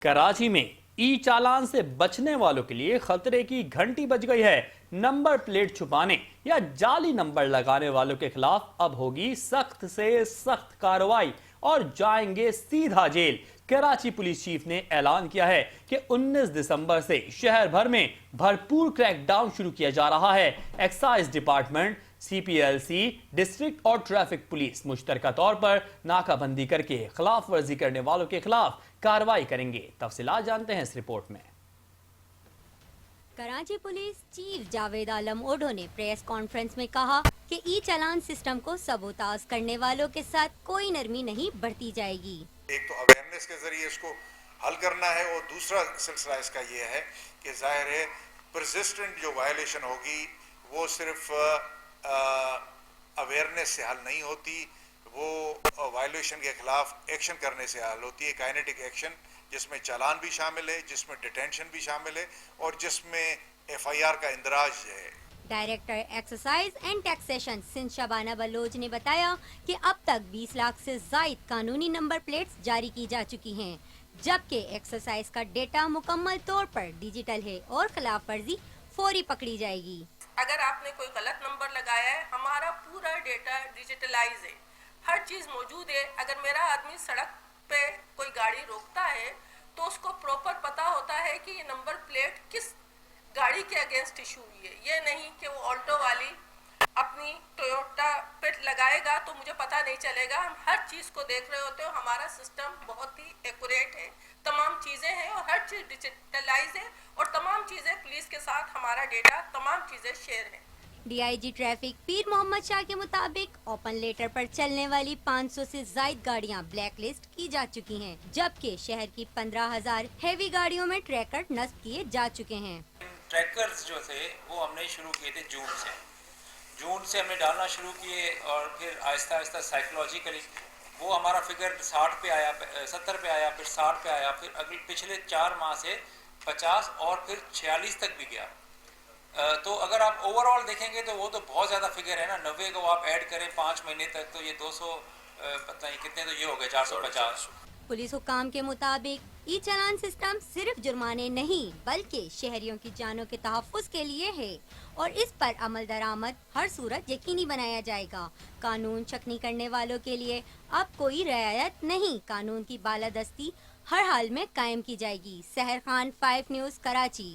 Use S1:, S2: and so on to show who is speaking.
S1: कराची में ई चालान से बचने वालों के लिए खतरे की घंटी बज गई है। नंबर प्लेट छुपाने या जाली नंबर लगाने वालों के खिलाफ अब होगी सख्त से सख्त कार्रवाई और जाएंगे सीधा जेल। कराची पुलिस चीफ ने ऐलान किया है कि 19 दिसंबर से शहर भर में भरपूर क्रैकडाउन शुरू किया जा रहा है। एक्साइज डिपार्टमेंट, CPLC, डिस्ट्रिक्ट और ट्रैफिक पुलिस मुश्तरका तौर पर नाकाबंदी करके खिलाफ वर्जी करने वालों के खिलाफ कार्रवाई करेंगे। तफसीलात जानते हैं इस रिपोर्ट में।
S2: कराची पुलिस चीफ जावेद आलम ओढो ने प्रेस कॉन्फ्रेंस में कहा कि ई चालान सिस्टम को सबूताज करने वालों के साथ कोई नरमी नहीं बरती जाएगी।
S3: एक तो अवेयरनेस के जरिए इसको हल करना है और दूसरा सिलसिला इसका ये है कि जाहिर है परसिस्टेंट जो वायलेशन होगी वो सिर्फ अवेयरनेस से हल नहीं होती, वो वायलेशन के खिलाफ एक्शन करने से हल होती है। काइनेटिक एक्शन जिसमें चालान भी शामिल है, जिसमें डिटेंशन भी शामिल है और जिसमें FIR का इंदराज है।
S2: Director excise and taxation Sindh Shabana Baloch ने बताया कि अब तक 20 लाख से जायद कानूनी नंबर प्लेट्स जारी की जा चुकी हैं, जबकि एक्सरसाइज का डेटा मुकम्मल तौर पर डिजिटल है और खिलाफ वर्जी फौरी पकड़ी जाएगी।
S4: अगर आपने कोई गलत नंबर लगाया है, हमारा पूरा डेटा डिजिटलाइज है, हर चीज मौजूद है। अगर मेरा आदमी सड़क पे कोई गाड़ी रोकता है तो उसको प्रॉपर पता होता है कि ये नंबर प्लेट किस गाड़ी के अगेंस्ट इशू हुई है। ये नहीं कि वो ऑल्टो वाली अपनी टोयोटा पे लगाएगा तो मुझे पता नहीं चलेगा। हम हर चीज को देख रहे होते हो। हमारा सिस्टम बहुत ही एक्यूरेट है, तमाम चीजें हैं और हर चीज डिजिटलाइज है और तमाम चीजें पुलिस के साथ हमारा डेटा तमाम चीजें शेयर है।
S2: DIG ट्रैफिक पीर मोहम्मद शाह के मुताबिक ओपन लेटर पर चलने वाली 500 से जायद गाड़ियां ब्लैक लिस्ट की जा चुकी हैं, जबकि शहर की 15,000 हैवी गाड़ियों में ट्रैकर नस्ब किए जा चुके हैं।
S5: ट्रैकर्स जो थे वो हमने शुरू किए थे जून से हमने डालना शुरू किए और फिर आहिस्ता आहिस्ता साइकोलॉजिकली वो हमारा फिगर 60 पे आया, 70 पे आया, फिर 60 पे आया, फिर अगले पिछले 4 माह से 50 और फिर 46 तक भी गया। तो अगर आप ओवरऑल देखेंगे तो वो तो बहुत ज़्यादा फिगर है ना। 90 को आप ऐड करें 5 महीने तक तो ये 200 पता नहीं कितने, तो ये हो गए 450।
S2: पुलिस हुकाम के मुताबिक ई चालान सिस्टम सिर्फ जुर्माने नहीं बल्कि शहरियों की जानों के तहफ़्फ़ुज़ के लिए है और इस पर अमल दरामद हर सूरत यकीनी बनाया जाएगा। कानून चकनी करने वालों के लिए अब कोई रियायत नहीं, कानून की बालादस्ती हर हाल में कायम की जाएगी। सहर खान, 5 न्यूज़, कराची।